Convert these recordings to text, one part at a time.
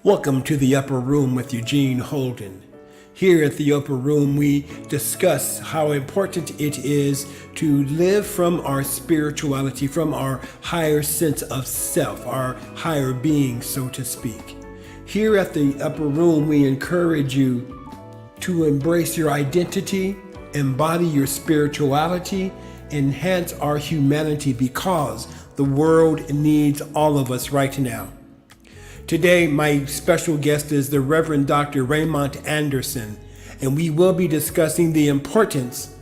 Welcome to the Upper Room with Eugene Holden. Here at the Upper Room, we discuss how important it is to live from our spirituality, from our higher sense of self, our higher being, so to speak. Here at the Upper Room, we encourage you to embrace your identity, embody your spirituality, enhance our humanity because the world needs all of us right now. Today, my special guest is the Reverend Dr. Raymont Anderson, and we will be discussing the importance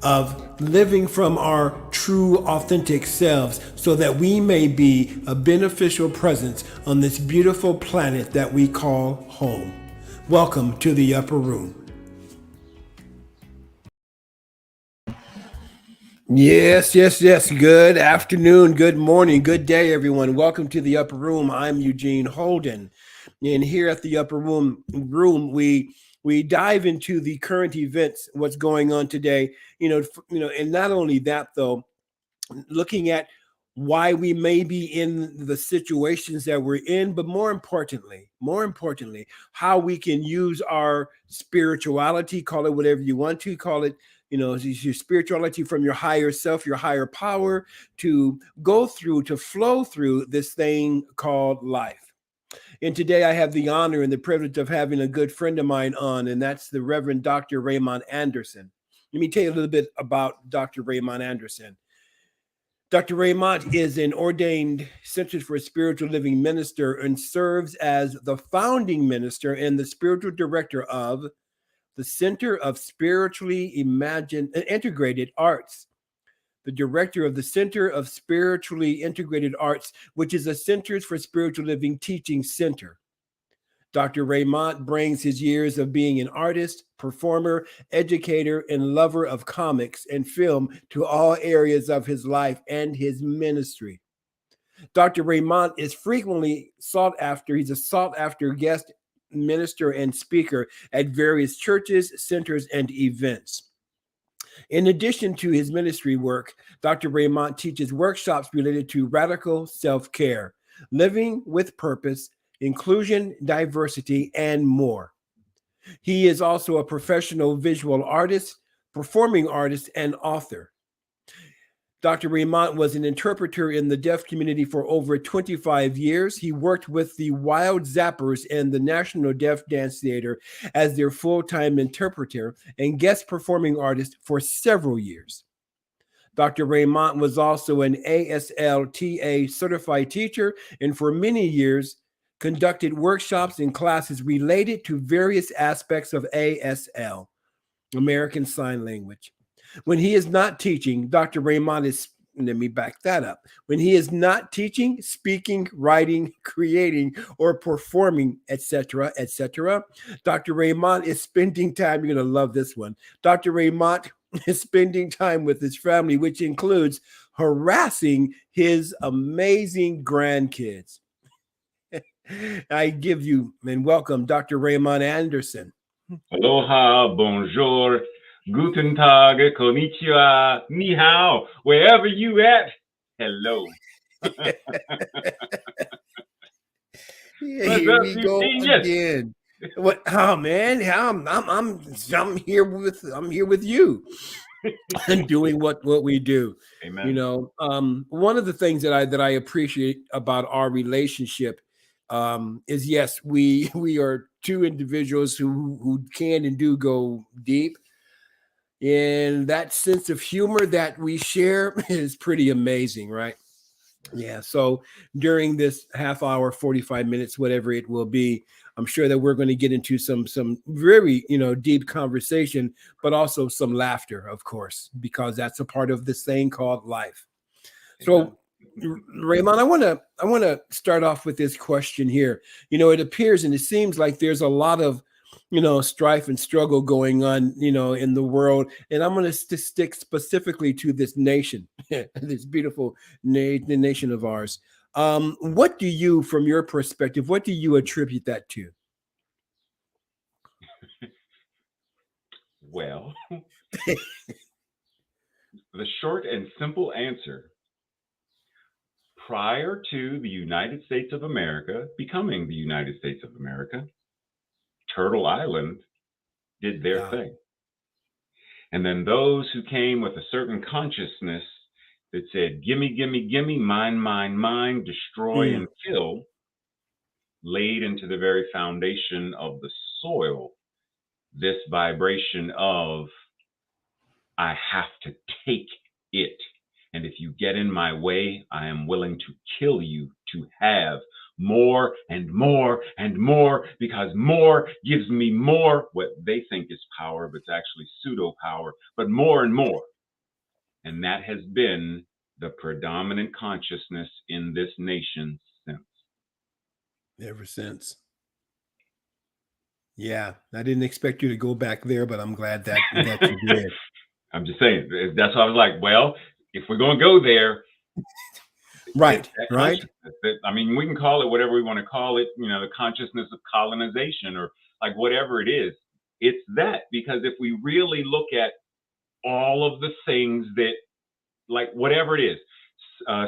of living from our true, authentic selves so that we may be a beneficial presence on this beautiful planet that we call home. Welcome to the Upper Room. Yes. Good afternoon, good morning, good day, everyone. Welcome to the Upper Room. I'm Eugene Holden. And here at the Upper Room, we dive into the current events, what's going on today. And not only that, though, looking at why we may be in the situations that we're in, but more importantly, how we can use our spirituality, call it whatever you want to call it, your spirituality from your higher self, your higher power to flow through this thing called life. And today I have the honor and the privilege of having a good friend of mine on, and that's the Reverend Dr. Raymont Anderson. Let me tell you a little bit about Dr. Raymont Anderson. Dr. Raymont is an ordained Center for Spiritual Living minister and serves as the founding minister and the spiritual director of the Center of Spiritually Integrated Arts, the director of the Center of Spiritually Integrated Arts, which is a Centers for Spiritual Living teaching center. Dr. Raymont brings his years of being an artist, performer, educator, and lover of comics and film to all areas of his life and his ministry. Dr. Raymont is frequently sought after. He's a sought after guest minister and speaker at various churches, centers, and events. In addition to his ministry work, Dr. Raymont teaches workshops related to radical self-care, living with purpose, inclusion, diversity, and more. He is also a professional visual artist, performing artist, and author. Dr. Raymont was an interpreter in the deaf community for over 25 years. He worked with the Wild Zappers and the National Deaf Dance Theater as their full-time interpreter and guest performing artist for several years. Dr. Raymont was also an ASLTA certified teacher and for many years conducted workshops and classes related to various aspects of ASL, American Sign Language. When he is not teaching, Dr. Raymont is, let me back that up. When he is not teaching, speaking, writing, creating, or performing, etc., Dr. Raymont is spending time, you're going to love this one. Dr. Raymont is spending time with his family, which includes harassing his amazing grandkids. I give you and welcome Dr. Raymont Anderson. Aloha, bonjour, guten tag, konnichiwa, ni hao, wherever you at, hello. Yeah, here we go again. What? Oh man, I'm here with you, and doing what we do. Amen. One of the things that I appreciate about our relationship is yes, we are two individuals who can and do go deep. And that sense of humor that we share is pretty amazing, right? Yeah. So during this half hour, 45 minutes, whatever it will be, I'm sure that we're going to get into some very, deep conversation, but also some laughter, of course, because that's a part of this thing called life. So Raymond, I want to start off with this question here. It appears and it seems like there's a lot of strife and struggle going on, in the world. And I'm going to stick specifically to this nation, this beautiful nation of ours. What do you, from your perspective, what do you attribute that to? Well, the short and simple answer prior to the United States of America becoming the United States of America, Turtle Island did their Ah, thing. And then those who came with a certain consciousness that said, gimme, gimme, gimme, mine, mine, mine, destroy mm, and kill, laid into the very foundation of the soil this vibration of, I have to take it. And if you get in my way, I am willing to kill you to have more and more and more, because more gives me more, what they think is power, but it's actually pseudo power, but more and more. And that has been the predominant consciousness in this nation since. ever since. Yeah, I didn't expect you to go back there, but I'm glad that you did. I'm just saying, that's why I was like, well, if we're going to go there, it's Right, that right, consciousness. I mean, we can call it whatever we want to call it, the consciousness of colonization or like whatever it is. It's that, because if we really look at all of the things that, like whatever it is,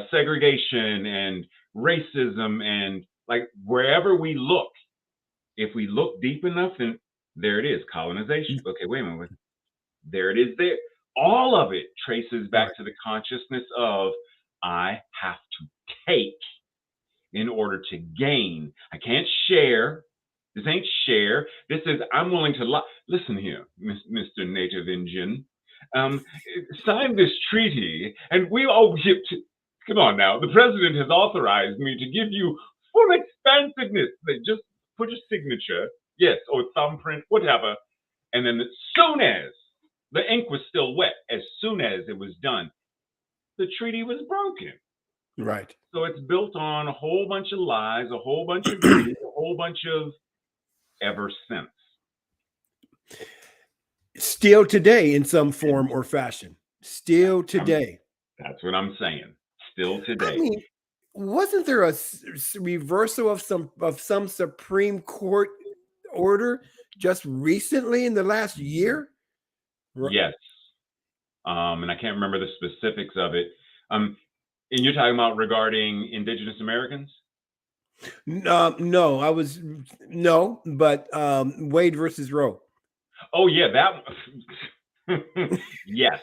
segregation and racism and like wherever we look, if we look deep enough, then there it is, colonization. Okay, wait a minute. There it is there. All of it traces back right, to the consciousness of, I have to take in order to gain. I can't share. This ain't share. This is, I'm willing to listen here, Mr. Native Indian. Um, Sign this treaty, and we all get to. Come on now. The president has authorized me to give you full expansiveness. Just put your signature, yes, or thumbprint, whatever. And then as soon as the ink was still wet, as soon as it was done, the treaty was broken. right. So it's built on a whole bunch of lies, a whole bunch of greed, a whole bunch of ever since. Still today in some form or fashion. Still Um, today. that's what I'm saying. Still I today. mean, wasn't there a reversal of some Supreme Court order just recently in the last year? Yes. And I can't remember the specifics of it. And you're talking about regarding Indigenous Americans? No, but Wade versus Roe. Oh yeah, that. Yes.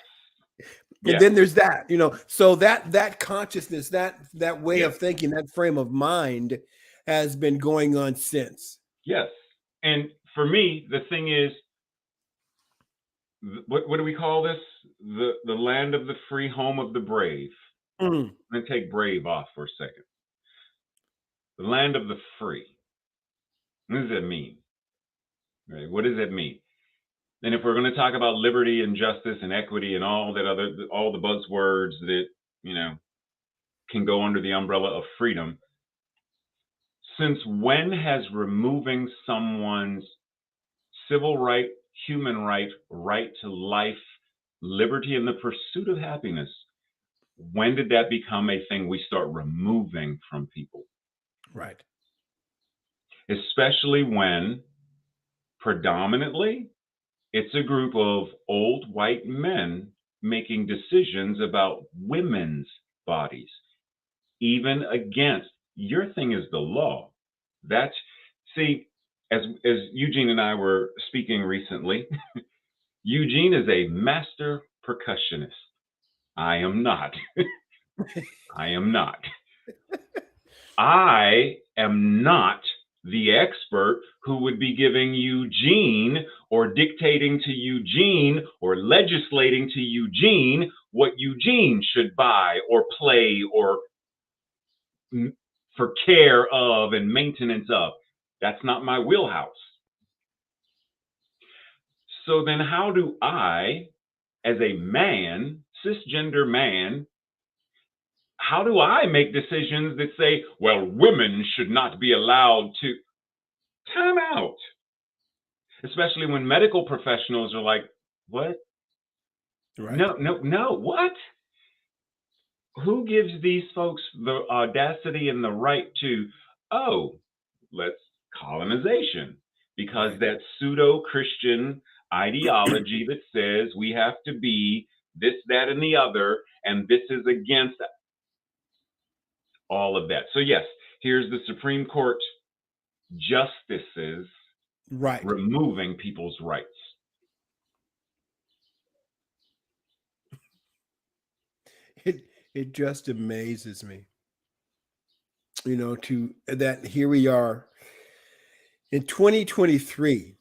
And Yes. then there's that, so that consciousness, that way Yes. of thinking, that frame of mind has been going on since. Yes. And for me, the thing is, what do we call this? The land of the free, home of the brave. Mm, I'm going to take brave off for a second. The land of the free. What does that mean? Right? What does that mean? And if we're going to talk about liberty and justice and equity and all the buzzwords that, can go under the umbrella of freedom, since when has removing someone's civil right, human right, right to life, liberty, and the pursuit of happiness, when did that become a thing we start removing from people? right. Especially when predominantly it's a group of old white men making decisions about women's bodies, even against your thing is the law. That's, see, as Eugene and I were speaking recently, Eugene is a master percussionist. I am not. I am not. I am not the expert who would be giving Eugene or dictating to Eugene or legislating to Eugene what Eugene should buy or play or for care of and maintenance of. That's not my wheelhouse. So then, how do I, as a man, cisgender man, how do I make decisions that say, well, women should not be allowed to? Time out. Especially when medical professionals are like, what? Right. No, what? Who gives these folks the audacity and the right to, oh, let's colonization? Because Right. that pseudo Christian ideology that says we have to be this, that, and the other, and this is against. all of that. So yes, here's the Supreme Court justices Right. removing people's rights. It just amazes me, to that here we are in 2023.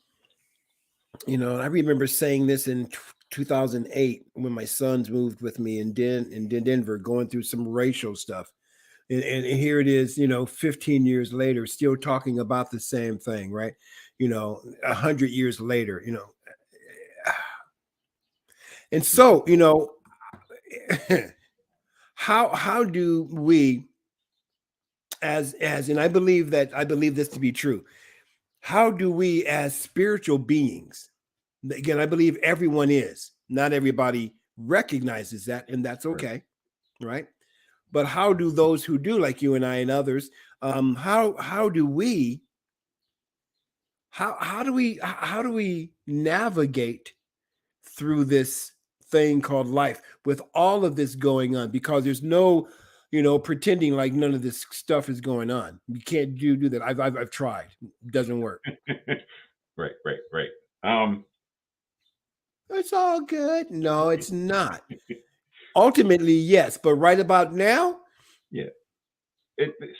I remember saying this in 2008 when my sons moved with me in Denver, going through some racial stuff. And here it is, 15 years later, still talking about the same thing, right? 100 years later, and so, how do we, and I believe this to be true, how do we as spiritual beings, again, I believe everyone is, not everybody recognizes that, and that's okay, right? But how do those who do, like you and I and others, how do we navigate through this thing called life with all of this going on? Because there's no, pretending like none of this stuff is going on. You can't do that. I've tried. It doesn't work. Right. It's all good. No, it's not. Ultimately, yes, but right about now, Yeah.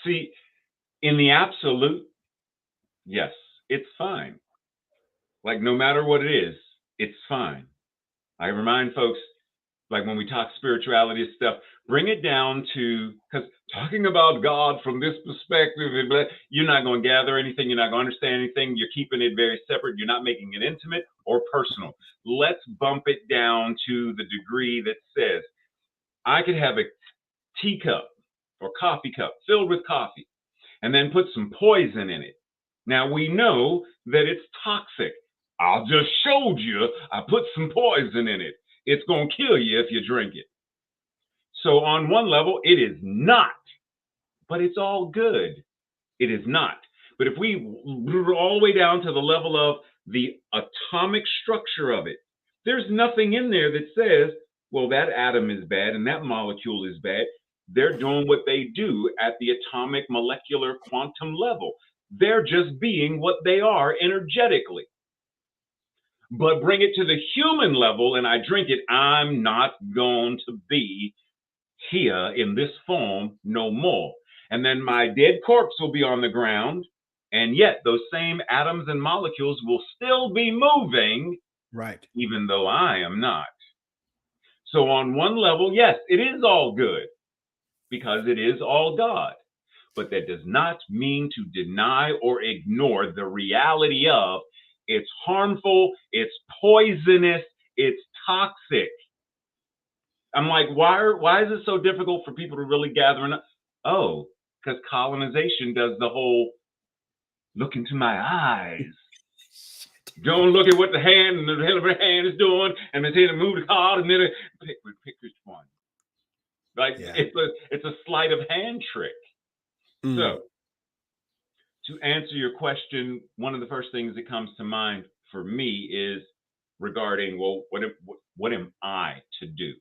See, in the absolute, yes, it's fine. Like no matter what it is, it's fine. I remind folks, like when we talk spirituality stuff, bring it down to, because talking about God from this perspective, you're not going to gather anything, you're not going to understand anything, you're keeping it very separate, you're not making it intimate or personal. Let's bump it down to the degree that says, I could have a teacup or coffee cup filled with coffee and then put some poison in it. Now we know that it's toxic. I just showed you I put some poison in it. It's going to kill you if you drink it. So on one level, it is not, but it's all good. It is not. But if we all the way down to the level of the atomic structure of it, there's nothing in there that says, well, that atom is bad and that molecule is bad. They're doing what they do at the atomic, molecular, quantum level. They're just being what they are energetically. But bring it to the human level and I drink it, I'm not going to be here in this form no more. And then my dead corpse will be on the ground, and yet those same atoms and molecules will still be moving, right? Even though I am not. So on one level, yes, it is all good because it is all God. But that does not mean to deny or ignore the reality of it's harmful, it's poisonous, it's toxic. I'm like, why is it so difficult for people to really gather enough? Oh, because colonization does the whole look into my eyes. Don't look at what the hand and the hell of her hand is doing, and then they move the card, and then pick which one. Like it's a sleight of hand trick. So to answer your question, one of the first things that comes to mind for me is regarding, well, what am I to do?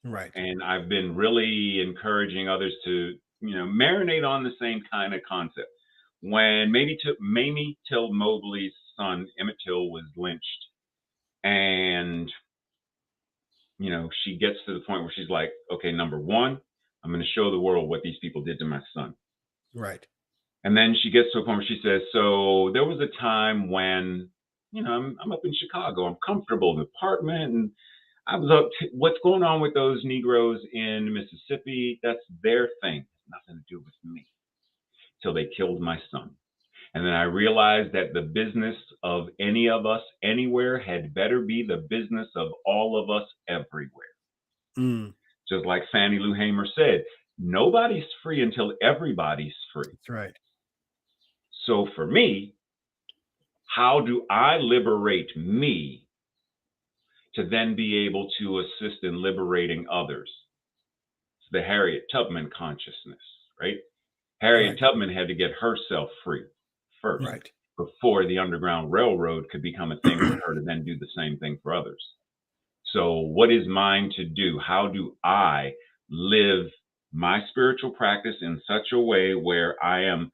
Right. And I've been really encouraging others to, marinate on the same kind of concept. When Mamie Till Mobley's son, Emmett Till, was lynched, and, she gets to the point where she's like, okay, number one, I'm going to show the world what these people did to my son. Right. And then she gets to a point where she says, so there was a time when, I'm up in Chicago, I'm comfortable in the apartment, and I was up. What's going on with those Negroes in Mississippi? That's their thing. It's nothing to do with me. Till they killed my son. And then I realized that the business of any of us anywhere had better be the business of all of us everywhere. Just like Fannie Lou Hamer said, nobody's free until everybody's free. That's right. So for me, how do I liberate me to then be able to assist in liberating others? It's the Harriet Tubman consciousness, right? Harriet Tubman had to get herself free first, before the Underground Railroad could become a thing for her to then do the same thing for others. So what is mine to do? How do I live my spiritual practice in such a way where I am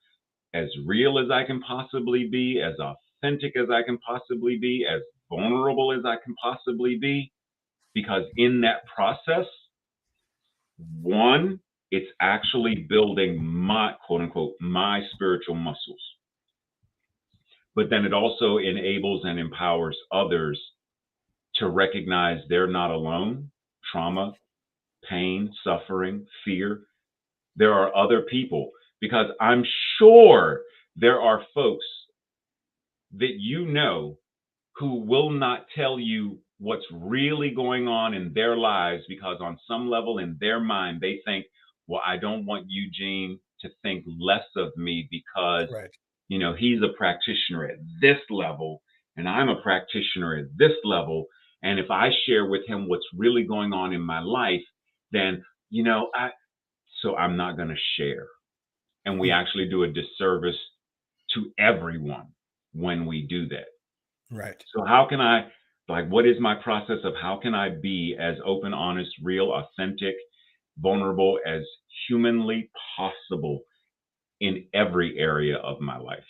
as real as I can possibly be, as authentic as I can possibly be, as vulnerable as I can possibly be. Because in that process, one, it's actually building my quote unquote, my spiritual muscles. But then it also enables and empowers others to recognize they're not alone. Trauma, pain, suffering, fear. There are other people, because I'm sure there are folks that you know who will not tell you what's really going on in their lives, because on some level in their mind they think, well, I don't want Eugene to think less of me because Right. he's a practitioner at this level and I'm a practitioner at this level, and if I share with him what's really going on in my life, then so I'm not going to share. And we actually do a disservice to everyone when we do that. Right. So how can I, what is my process of how can I be as open, honest, real, authentic, vulnerable as humanly possible in every area of my life?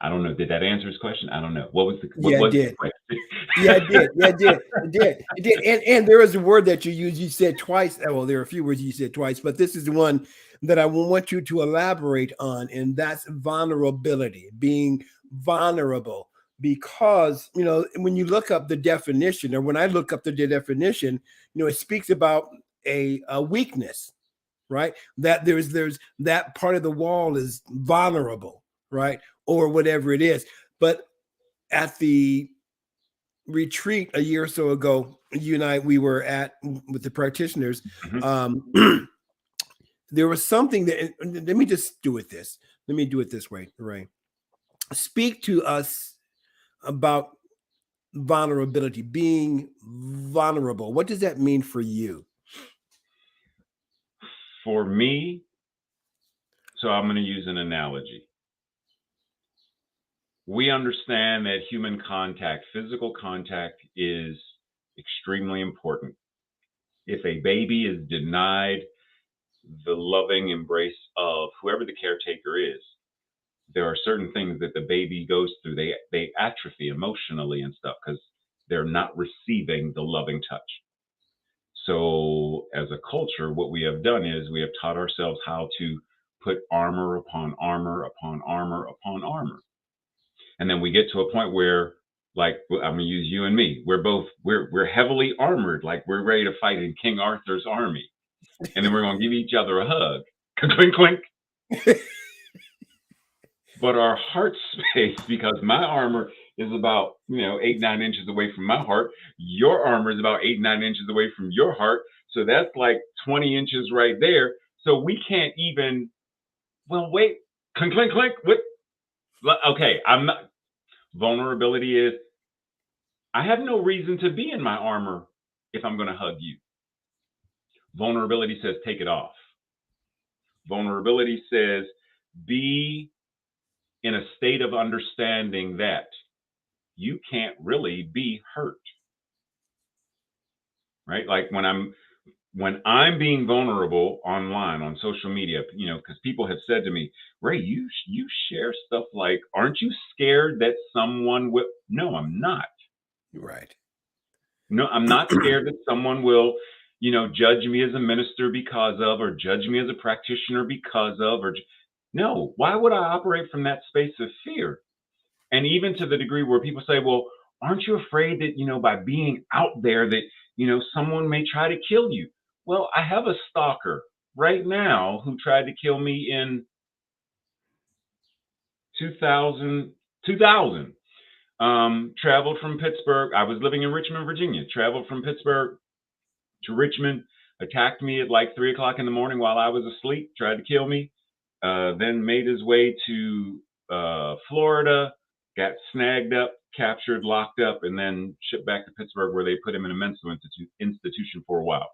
I don't know. Did that answer his question? I don't know. What was the Yeah, it did. question? Yeah, it did. Yeah, it did. It did. It did. And there is a word that you used. You said twice. Well, there are a few words you said twice, but this is the one that I want you to elaborate on, and that's vulnerability. Being vulnerable, because when you look up the definition, or when I look up the definition, it speaks about a weakness, right? That there's that part of the wall is vulnerable, right, or whatever it is. But at the retreat a year or so ago, you and I, we were at with the practitioners. There was something that, let me just do it this. Let me do it this way, Ray. Speak to us about vulnerability, being vulnerable. What does that mean for you? For me, so I'm going to use an analogy. We understand that human contact, physical contact, is extremely important. If a baby is denied the loving embrace of whoever the caretaker is, there are certain things that the baby goes through. They atrophy emotionally and stuff because they're not receiving the loving touch. So as a culture, what we have done is we have taught ourselves how to put armor upon armor upon armor upon armor. And then we get to a point where, like, I'm gonna use you and me. We're heavily armored, like we're ready to fight in King Arthur's army. And then we're gonna give each other a hug. Clink, clink. But our heart space, because my armor is about 8-9 inches away from my heart, your armor is about 8-9 inches away from your heart. So that's like 20 inches right there. So we can't even. Well, wait, clink, clink, clink. What? Okay, I'm not. Vulnerability is, I have no reason to be in my armor if I'm going to hug you. Vulnerability says take it off. Vulnerability says be in a state of understanding that you can't really be hurt. Right? Like when I'm being vulnerable online on social media, because people have said to me, Ray, you share stuff like, aren't you scared that someone will? No, I'm not. Right. No, I'm not scared that someone will, judge me as a minister because of, or judge me as a practitioner because of, or no. Why would I operate from that space of fear? And even to the degree where people say, well, aren't you afraid that, by being out there that, someone may try to kill you? Well, I have a stalker right now who tried to kill me in 2000. Traveled from Pittsburgh. I was living in Richmond, Virginia. Traveled from Pittsburgh to Richmond. Attacked me at like 3 o'clock in the morning while I was asleep. Tried to kill me. Then made his way to Florida. Got snagged up, captured, locked up, and then shipped back to Pittsburgh, where they put him in a mental institution for a while.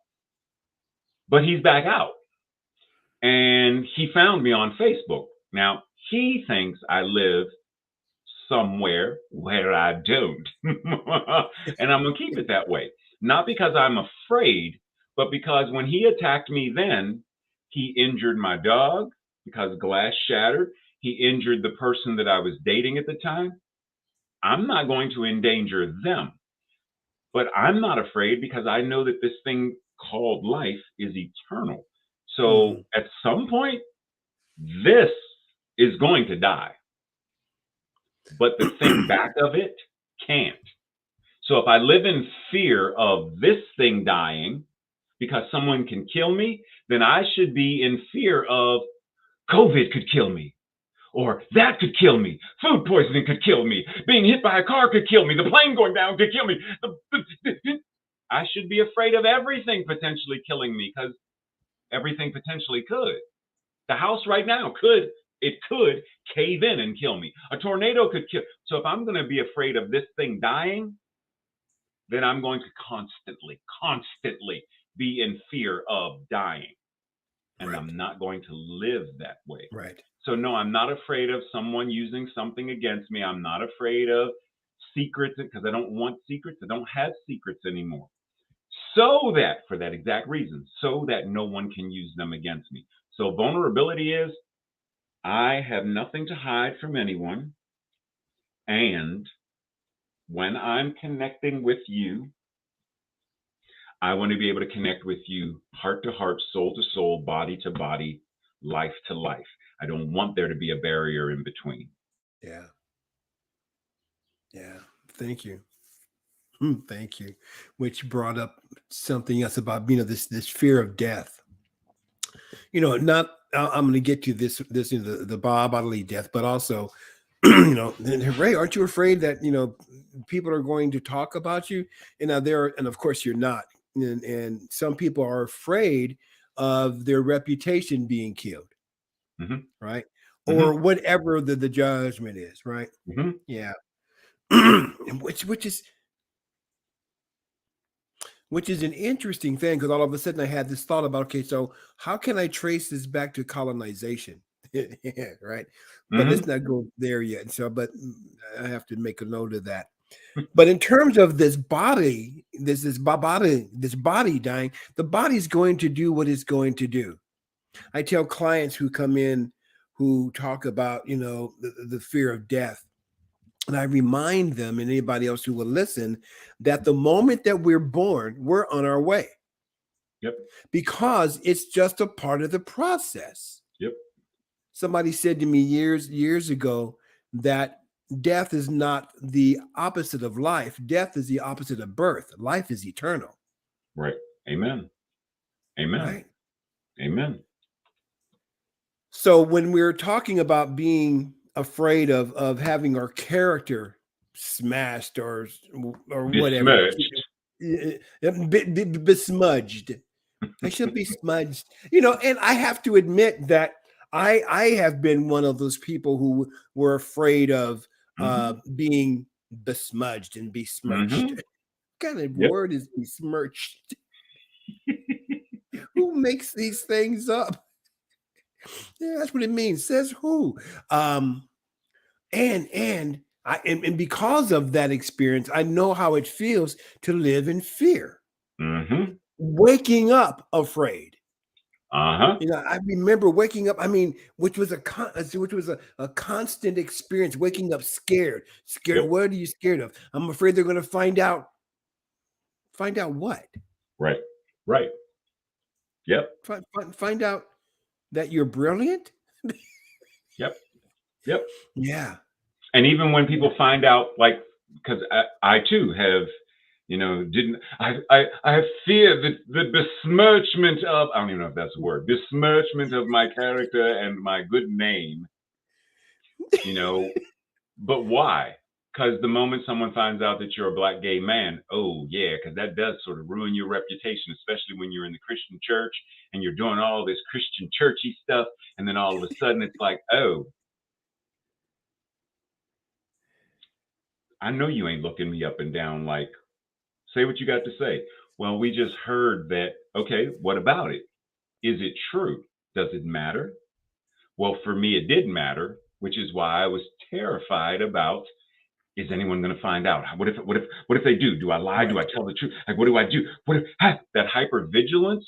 But he's back out. And he found me on Facebook. Now, he thinks I live somewhere where I don't. And I'm going to keep it that way. Not because I'm afraid, But because when he attacked me then, he injured my dog because glass shattered. He injured the person that I was dating at the time. I'm not going to endanger them. But I'm not afraid because I know that this thing called life is eternal. So Mm, at some point, this is going to die. But the thing back of it can't. So if I live in fear of this thing dying because someone can kill me, then I should be in fear of COVID could kill me, or that could kill me, food poisoning could kill me, being hit by a car could kill me, the plane going down could kill me. I should be afraid of everything potentially killing me because everything potentially could. The house right now could cave in and kill me. A tornado could kill. So if I'm going to be afraid of this thing dying, then I'm going to constantly be in fear of dying. And right. I'm not going to live that way. Right. So, no, I'm not afraid of someone using something against me. I'm not afraid of secrets because I don't want secrets. I don't have secrets anymore. So that, for that exact reason, so that no one can use them against me. So, vulnerability is I have nothing to hide from anyone. And when I'm connecting with you, I want to be able to connect with you heart to heart, soul to soul, body to body, life to life. I don't want there to be a barrier in between. Yeah. Yeah. Thank you. Thank you. Which brought up something else about this fear of death. Not I'm going to get to this the bodily death, but also and Ray, aren't you afraid that people are going to talk about you? And now and of course you're not. And some people are afraid of their reputation being killed, Mm-hmm, right? mm-hmm, Or whatever the judgment is, right? mm-hmm. Yeah. which is an interesting thing because all of a sudden I had this thought about, okay, so how can I trace this back to colonization? Right. But let's Mm-hmm. not go there yet. But I have to make a note of that. But in terms of this body, this body dying, the body's going to do what it's going to do. I tell clients who come in who talk about, the fear of death. And I remind them and anybody else who will listen that the moment that we're born, we're on our way Yep. because it's just a part of the process. Yep. Somebody said to me years ago that death is not the opposite of life. Death is the opposite of birth. Life is eternal. Right. Amen. Amen. Right. Amen. So when we're talking about being afraid of having our character smashed or whatever, Besmirched. besmudged. I should be smudged. And I have to admit that I have been one of those people who were afraid of Mm-hmm. being besmudged and besmirched. Mm-hmm. What kind of Yep. word is besmirched? Who makes these things up? Yeah, that's what it means. Says who? Um, and because of that experience, I know how it feels to live in fear, Mm-hmm. waking up afraid. Uh-huh. I remember waking up. I mean, which was a constant experience. Waking up scared. Scared. Yep. What are you scared of? I'm afraid they're going to find out. Find out what? Right. Right. Yep. Find out that you're brilliant. Yep. Yep. Yeah. And even when Yeah. people find out, like, because I too have, didn't I have fear that the besmirchment of, I don't even know if that's a word, besmirchment of my character and my good name, you know, but why? Because the moment someone finds out that you're a black gay man, oh yeah, because that does sort of ruin your reputation, especially when you're in the Christian church and you're doing all this Christian churchy stuff, and then all of a sudden it's like, oh, I know you ain't looking me up and down like, say what you got to say. Well, we just heard that. Okay, what about it? Is it true? Does it matter? Well, for me, it did matter, which is why I was terrified about is anyone going to find out? What if they do? Do I lie? Do Right. I tell the truth? Like, what do I do? What if that hypervigilance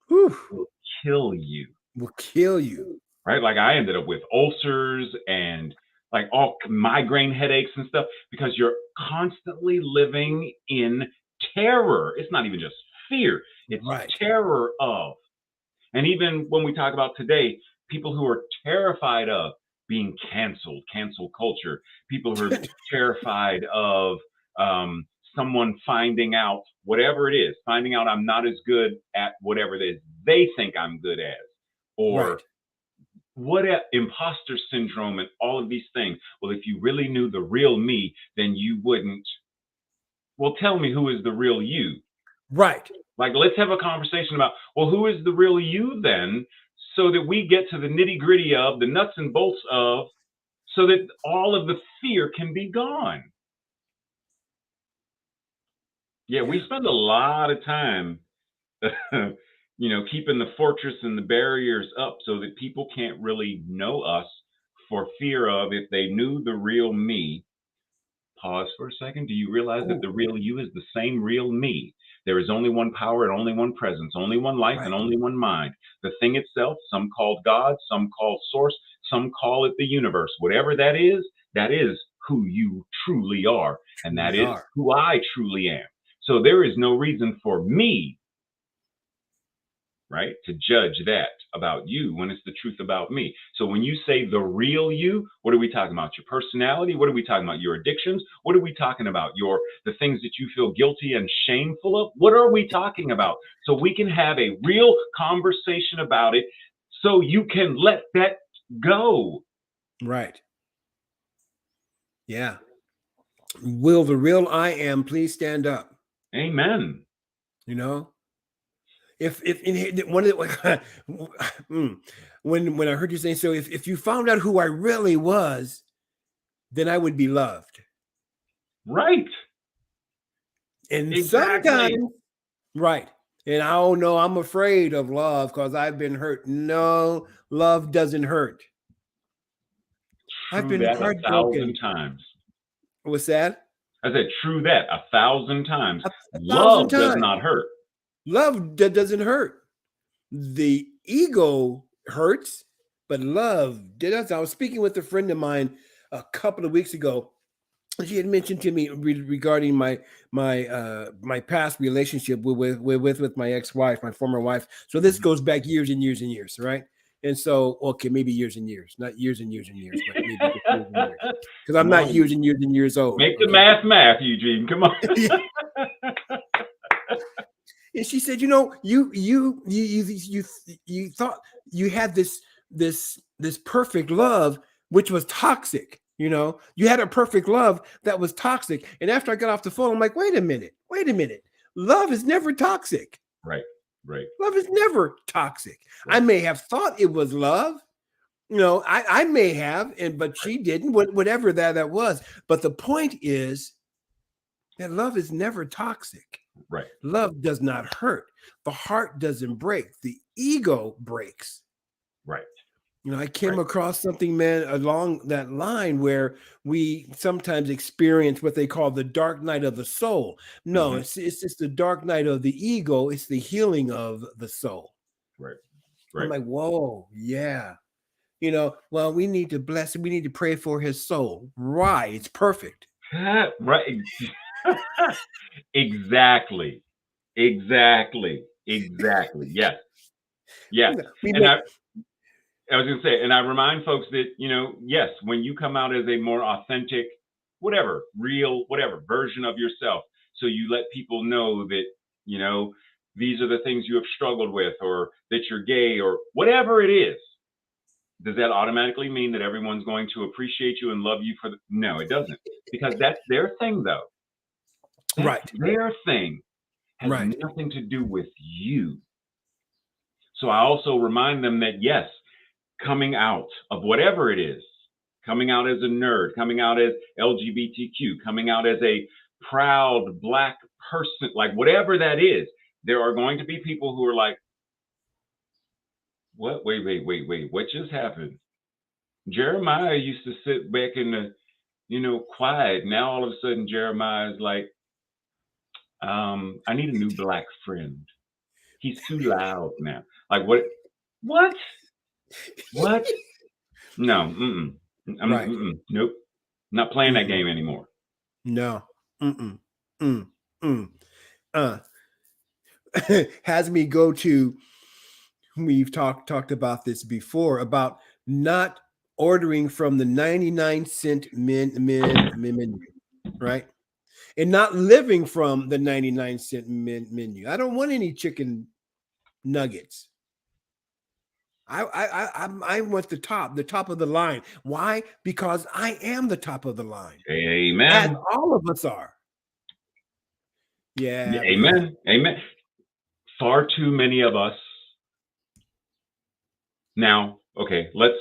Whew. will kill you, Will kill you. right? Like I ended up with ulcers and like all migraine headaches and stuff because you're constantly living in terror. It's not even just fear, it's Right. terror of. And even when we talk about today, people who are terrified of being canceled, cancel culture, people who are terrified of someone finding out whatever it is, finding out I'm not as good at whatever it is they think I'm good at, or Right. what imposter syndrome and all of these things. Well, if you really knew the real me, then you wouldn't. Well, tell me who is the real you. Right. Like, let's have a conversation about, well, who is the real you then, so that we get to the nitty gritty of the nuts and bolts of, so that all of the fear can be gone. Yeah, we Yeah. spend a lot of time, keeping the fortress and the barriers up so that people can't really know us for fear of if they knew the real me. Pause for a second. Do you realize that Oh, the real you is the same real me? There is only one power and only one presence, only one life and right. only one mind. The thing itself, some call God, some call source, some call it the universe. Whatever that is who you truly are. And that Truly is are. who I truly am. So there is no reason for me, right, to judge that about you when it's the truth about me. So when you say the real you, what are we talking about? Your personality? What are we talking about? Your addictions? What are we talking about? The things that you feel guilty and shameful of? What are we talking about? So we can have a real conversation about it so you can let that go. Right. Yeah. Will the real I am please stand up? Amen. You know, if in one of the, when I heard you saying so, if you found out who I really was, then I would be loved. Right. And Exactly. sometimes, right. And I don't know, I'm afraid of love because I've been hurt. No, love doesn't hurt. I've True been that a thousand heartbroken. times. What's that? I said, true that 1,000 times. A thousand Love does times. not hurt. Love doesn't hurt. The ego hurts, but love does. I was speaking with a friend of mine a couple of weeks ago. She had mentioned to me regarding my past relationship with my ex-wife, my former wife. So this Mhm. goes back years and years and years, right? And so, okay, maybe years and years, not years and years and years, but maybe just years and years, because I'm Come not on. years and years old. Make the Okay. math, Eugene. Come on. And she said, you thought you had this perfect love, which was toxic. You had a perfect love that was toxic. And after I got off the phone, I'm like, wait a minute. Love is never toxic. Right, right, Love is never toxic. I right, may have thought it was love. I may have, but right, she didn't. Whatever that was. But the point is that love is never toxic. right, Love does not hurt. The heart doesn't break. The ego breaks. right, I came right. across something, man, along that line where we sometimes experience what they call the dark night of the soul. No, Hmm. it's just the dark night of the ego. It's the healing of the soul. Right, I'm right. like, whoa, yeah. Well, we need to bless him. We need to pray for his soul. Right. It's perfect. Right. Exactly. Exactly. Exactly. Yes. Yes. We And make I was going to say, and I remind folks that, yes, when you come out as a more authentic, whatever, real, whatever version of yourself, so you let people know that, you know, these are the things you have struggled with, or that you're gay, or whatever it is. Does that automatically mean that everyone's going to appreciate you and love you for no, it doesn't. Because that's their thing, though. That's right. their thing. Has Right. nothing to do with you. So I also remind them that yes, coming out of whatever it is, coming out as a nerd, coming out as LGBTQ, coming out as a proud Black person, like whatever that is, there are going to be people who are like, what? Wait. What just happened? Jeremiah used to sit back in the quiet. Now all of a sudden Jeremiah is like, I need a new black friend. He's too loud now. Like what? What? What? No. Mm-mm. Right. Nope. Not playing that Mm-mm. game anymore. No. Mm-mm. Mm. Mm. Uh. Has me go to, we've talked about this before, about not ordering from the 99-cent menu, right? And not living from the 99-cent menu. I don't want any chicken nuggets. I want the top of the line. Why? Because I am the top of the line, as Amen. all of us are. Yeah, man. Amen. Amen. Far too many of us. Now, okay, let's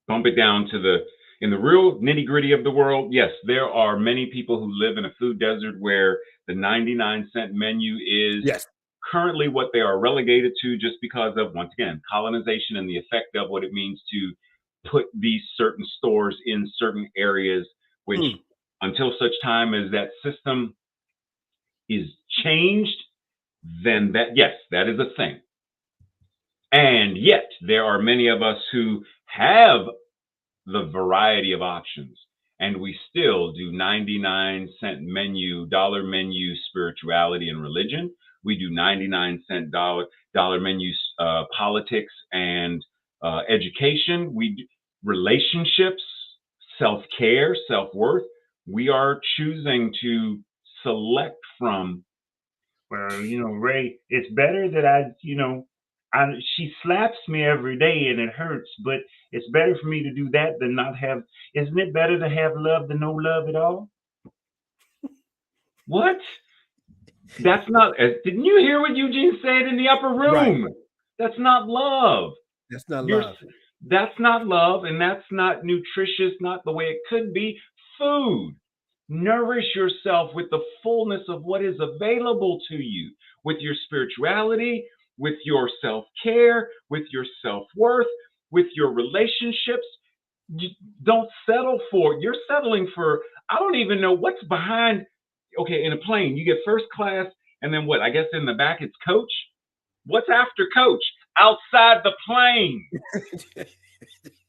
bump it down to in the real nitty gritty of the world. Yes, there are many people who live in a food desert where the 99-cent menu is Yes. currently what they are relegated to, just because of, once again, colonization and the effect of what it means to put these certain stores in certain areas, which Mm. until such time as that system is changed, then yes, that is a thing. And yet there are many of us who have the variety of options, and we still do 99-cent menu, dollar menu spirituality and religion. We do 99-cent dollar menu politics and education. We do relationships, self-care, self-worth. We are choosing to select from, well, Ray, it's better that she slaps me every day and it hurts, but it's better for me to do that than not have. Isn't it better to have love than no love at all? What? That's not. Didn't you hear what Eugene said in the upper Right. room? That's not love. That's not You're. love. That's not love, and that's not nutritious. Not the way it could be. Food. Nourish yourself with the fullness of what is available to you, with your spirituality, with your self care, with your self worth, with your relationships. You don't settle for, you're settling for, I don't even know what's behind. Okay, in a plane, you get first class, and then what? I guess in the back it's coach. What's after coach? Outside the plane,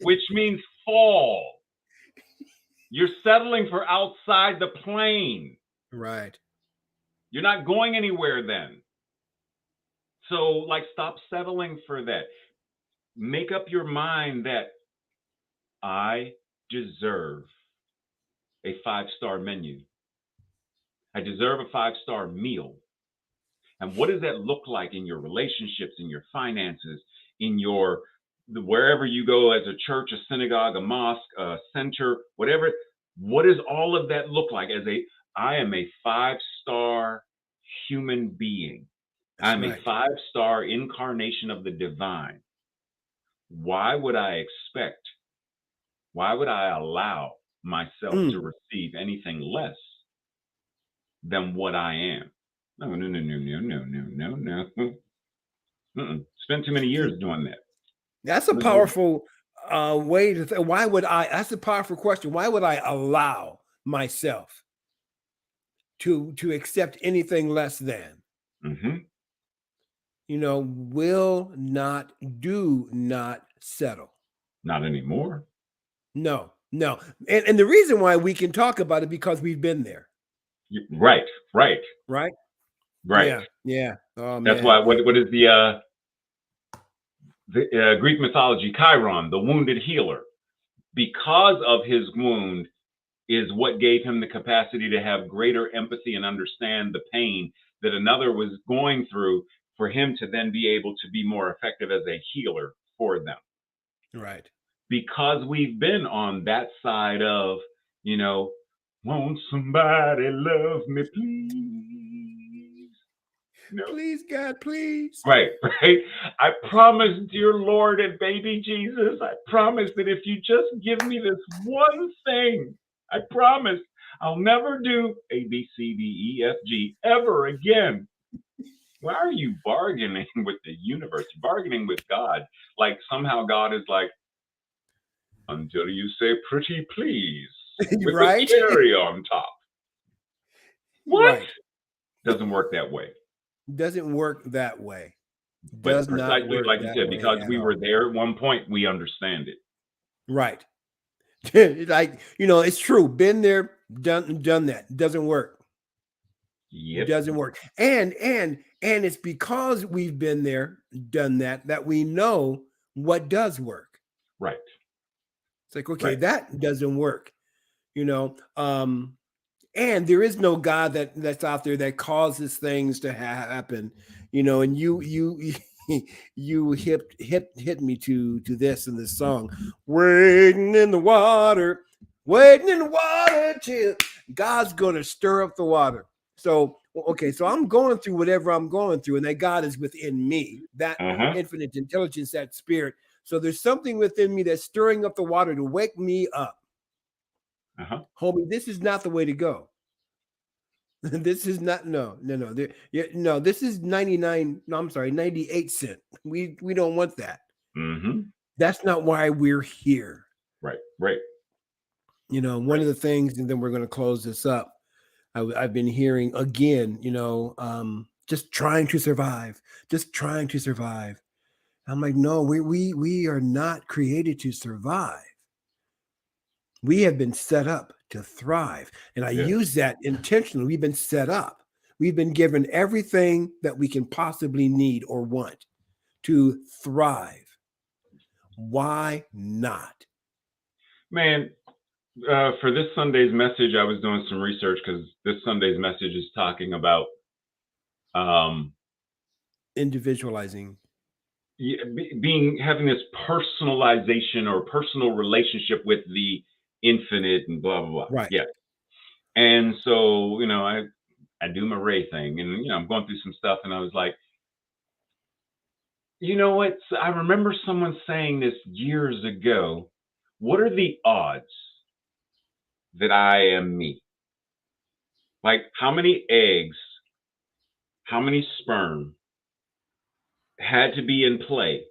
which means fall. You're settling for outside the plane. Right. You're not going anywhere then. So, like, stop settling for that. Make up your mind that I deserve a 5-star menu. I deserve a 5-star meal. And what does that look like in your relationships, in your finances, in your wherever you go, as a church, a synagogue, a mosque, a center, whatever? What does all of that look like? I am a 5-star human being. That's I'm a right. 5-star incarnation of the divine. Why would I allow myself to Mm. receive anything less than what I am? No, no, no, no, no, no, no, no, no. Spent too many years doing that. That's a powerful way to think. Why would I? That's a powerful question. Why would I allow myself to accept anything less than? Mm-hmm. Will not, do not settle. Not anymore. No, no. And the reason why we can talk about it, because we've been there. Right, right, Right. right. Yeah. Yeah. Oh That's man. why. What is the Greek mythology? Chiron, the wounded healer, because of his wound, is what gave him the capacity to have greater empathy and understand the pain that another was going through, for him to then be able to be more effective as a healer for them. Right. Because we've been on that side of, won't somebody love me, please? Please, God, please. Right, right. I promise, dear Lord and baby Jesus, I promise that if you just give me this one thing, I promise I'll never do A, B, C, D, E, F, G ever again. Why are you bargaining with the universe? Bargaining with God. Like somehow God is like, until you say pretty please. with the Right? cherry on top. What? Right. Doesn't work that way. Doesn't work that way. But Does not precisely work like you that said, way because at we were all. there at one point, we understand it. Right. Like, it's true. Been there, done that. Doesn't work. Yep. Doesn't work. And it's because we've been there, done that we know what does work. Right. It's like, okay, Right. that doesn't work. You know, and there is no God that's out there that causes things to happen. And you hit me to this in this song, waiting in the water, till God's gonna stir up the water. So okay, so I'm going through whatever I'm going through, and that God is within me, that Uh-huh. infinite intelligence, that spirit. So there's something within me that's stirring up the water to wake me up. Uh-huh. Homie, this is not the way to go. This is not, no. No, this is 99. No, I'm sorry, 98 cent. We don't want that. Mm-hmm. That's not why we're here. Right. Right. One of the things, and then we're going to close this up. I've been hearing again, just trying to survive, just trying to survive. I'm like, no, we are not created to survive. We have been set up to thrive. And I Yeah. use that intentionally. We've been set up. We've been given everything that we can possibly need or want to thrive. Why not? Man, for this Sunday's message, I was doing some research because this Sunday's message is talking about Individualizing. having this personalization or personal relationship with the infinite and blah blah blah. Right. Yeah. And so, I do my Ray thing, and I'm going through some stuff, and I was like, you know what? So I remember someone saying this years ago. What are the odds that I am me? Like, how many eggs, how many sperm had to be in play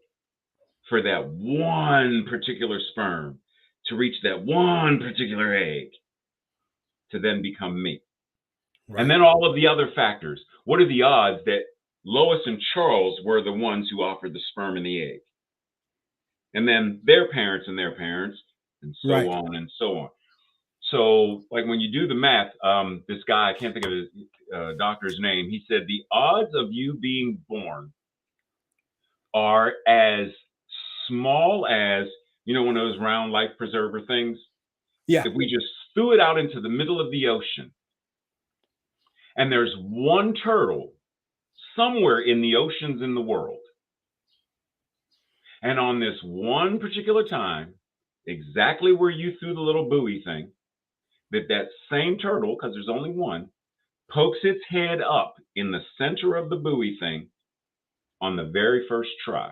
for that one particular sperm to reach that one particular egg to then become me? Right. And then all of the other factors. What are the odds that Lois and Charles were the ones who offered the sperm and the egg? And then their parents and their parents, and so Right. on and so on. So, like, when you do the math, this guy, I can't think of his doctor's name, he said the odds of you being born are as small as, one of those round life preserver things. Yeah. If we just threw it out into the middle of the ocean, and there's one turtle somewhere in the oceans in the world, and on this one particular time, exactly where you threw the little buoy thing, that same turtle, because there's only one, pokes its head up in the center of the buoy thing on the very first try.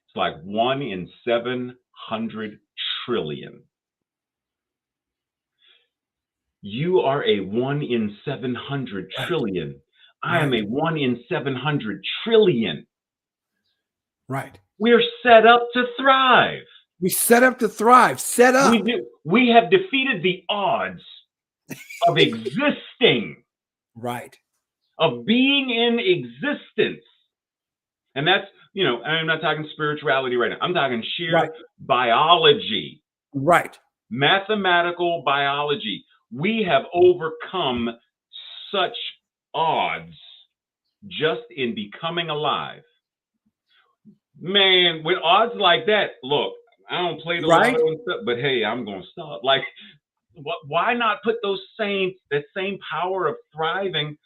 It's like 1 in 700 trillion. You are a 1 in 700 Right. trillion. I am Right. a 1 in 700 trillion. Right. We're set up to thrive. We set up to thrive. Set up. We do. We have defeated the odds of existing, Right. of being in existence. And that's, I'm not talking spirituality right now. I'm talking sheer Right. biology, Right. mathematical biology. We have overcome such odds just in becoming alive. Man, with odds like that, look, I don't play the Right. lotto and stuff, but hey, I'm going to stop. Like, why not put that same power of thriving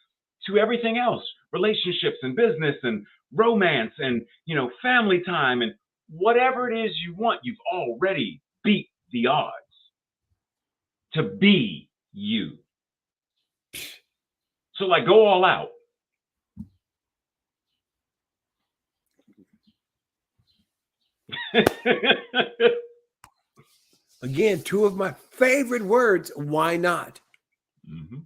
to everything else? Relationships and business and romance and, family time and whatever it is you want. You've already beat the odds to be you. So, like, go all out. Again, two of my favorite words. Why not? Mm-hmm.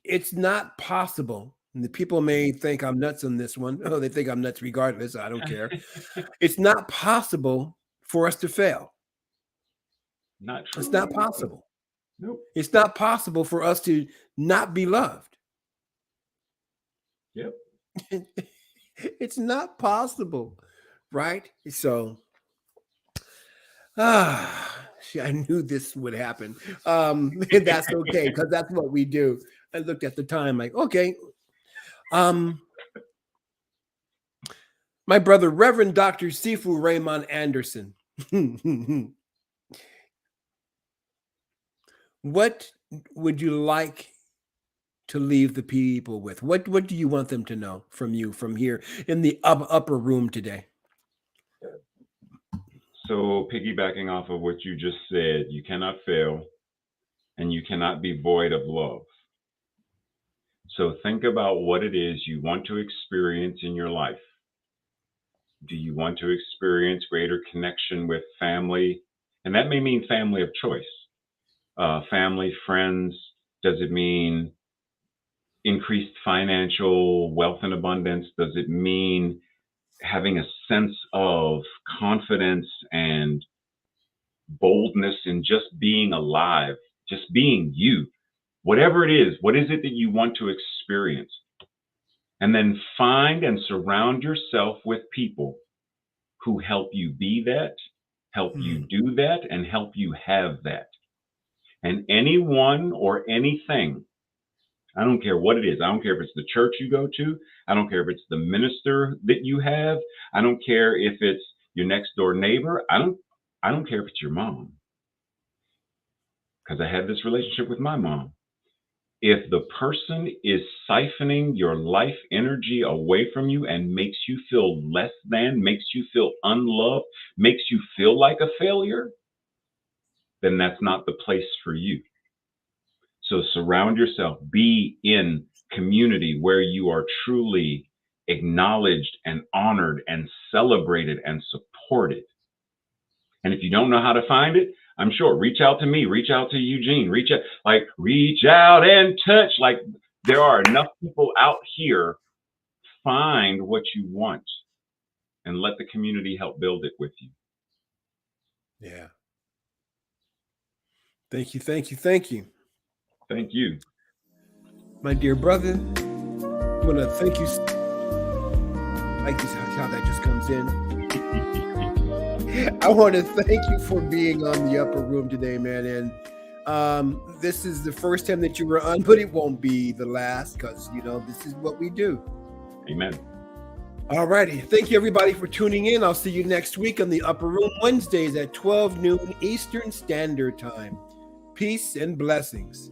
It's not possible. And the people may think I'm nuts on this one. Oh, they think I'm nuts regardless. I don't care. It's not possible for us to fail. Not It's true. not possible. Nope. It's not possible for us to not be loved. Yep. It's not possible, right? So, I knew this would happen. That's okay because that's what we do. I looked at the time like, okay, um, my brother, Reverend Dr. Sifu Raymont Anderson. What would you like to leave the people with? What do you want them to know from you from here in the upper room today? So, piggybacking off of what you just said, you cannot fail and you cannot be void of love. So, think about what it is you want to experience in your life. Do you want to experience greater connection with family? And that may mean family of choice, family, friends. Does it mean increased financial wealth and abundance? Does it mean having a sense of confidence and boldness in just being alive, just being you? Whatever it is, what is it that you want to experience? And then find and surround yourself with people who help you be that, help you do that, and help you have that. And anyone or anything, I don't care what it is. I don't care if it's the church you go to. I don't care if it's the minister that you have. I don't care if it's your next door neighbor. I don't care if it's your mom. Because I had this relationship with my mom. If the person is siphoning your life energy away from you and makes you feel less than, makes you feel unloved, makes you feel like a failure, then that's not the place for you. So surround yourself, be in community where you are truly acknowledged and honored and celebrated and supported. And if you don't know how to find it, I'm sure, reach out to me, reach out to Eugene, reach out and touch. Like, there are enough people out here. Find what you want and let the community help build it with you. Yeah. Thank you, thank you, thank you. Thank you. My dear brother, I want to thank you. I like this, how that just comes in. I want to thank you for being on the upper room today, man. And this is the first time that you were on, but it won't be the last because, this is what we do. Amen. All righty. Thank you, everybody, for tuning in. I'll see you next week on the upper room, Wednesdays at 12 noon Eastern Standard Time. Peace and blessings.